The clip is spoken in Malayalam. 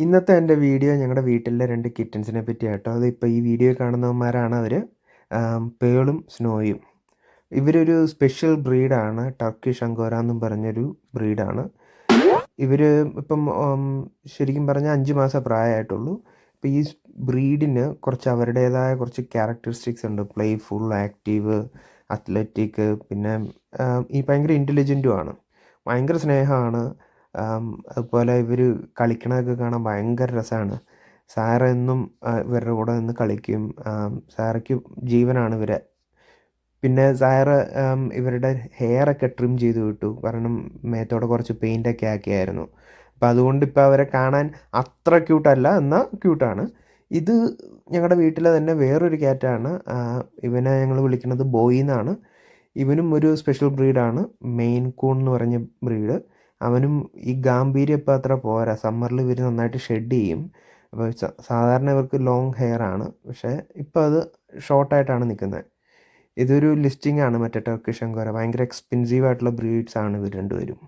ഇന്നത്തെ എൻ്റെ വീഡിയോ ഞങ്ങളുടെ വീട്ടിലെ 2 കിറ്റൻസിനെ പറ്റിയാട്ടോ. അതിപ്പോൾ ഈ വീഡിയോ കാണുന്നവന്മാരാണ് അവർ. പേളും സ്നോയും. ഇവരൊരു സ്പെഷ്യൽ ബ്രീഡാണ്. ടർക്കിഷ് അങ്കോര എന്നും പറഞ്ഞൊരു ബ്രീഡാണ്. ഇവർ ഇപ്പം ശരിക്കും പറഞ്ഞാൽ 5 മാസം പ്രായമായിട്ടുള്ളൂ. ഇപ്പോൾ ഈ ബ്രീഡിന് കുറച്ച് അവരുടേതായ കുറച്ച് ക്യാരക്ടറിസ്റ്റിക്സ് ഉണ്ട്. പ്ലേഫുൾ, ആക്റ്റീവ്, അത്ലറ്റിക്, പിന്നെ ഈ ഭയങ്കര ഇൻ്റലിജൻറ്റുമാണ്. ഭയങ്കര സ്നേഹമാണ്. അതുപോലെ ഇവർ കളിക്കണതൊക്കെ കാണാൻ ഭയങ്കര രസമാണ്. സാറ എന്നും ഇവരുടെ കൂടെ നിന്ന് കളിക്കും. സാറയ്ക്ക് ജീവനാണ് ഇവരെ. പിന്നെ സാറ് ഇവരുടെ ഹെയറൊക്കെ ട്രിം ചെയ്ത് വിട്ടു. കാരണം മേത്തോടെ കുറച്ച് പെയിൻ്റൊക്കെ ആക്കിയായിരുന്നു. അപ്പം അതുകൊണ്ട് ഇപ്പോൾ അവരെ കാണാൻ അത്ര ക്യൂട്ടല്ല, എന്നാൽ ക്യൂട്ടാണ്. ഇത് ഞങ്ങളുടെ വീട്ടിലെ തന്നെ വേറൊരു ക്യാറ്റാണ്. ഇവനെ ഞങ്ങൾ വിളിക്കുന്നത് ബോയ് എന്നാണ്. ഇവനും ഒരു സ്പെഷ്യൽ ബ്രീഡാണ്. മെയിൻ കൂൺ എന്ന് പറഞ്ഞ ബ്രീഡ്. അവനും ഈ ഗാംഭീര്യം ഇപ്പം അത്ര പോരാ. സമ്മറിൽ ഇവർ നന്നായിട്ട് ഷെഡ് ചെയ്യും. അപ്പോൾ സാധാരണ ഇവർക്ക് ലോങ് ഹെയർ ആണ്. പക്ഷേ ഇപ്പം അത് ഷോർട്ടായിട്ടാണ് നിൽക്കുന്നത്. ഇതൊരു ലിസ്റ്റിംഗ് ആണ് മറ്റേ ടർക്കിഷ് അങ്കോര. ഭയങ്കര എക്സ്പെൻസീവ് ആയിട്ടുള്ള ബ്രീഡ്സ് ആണ് ഇവർ രണ്ടുപേരും.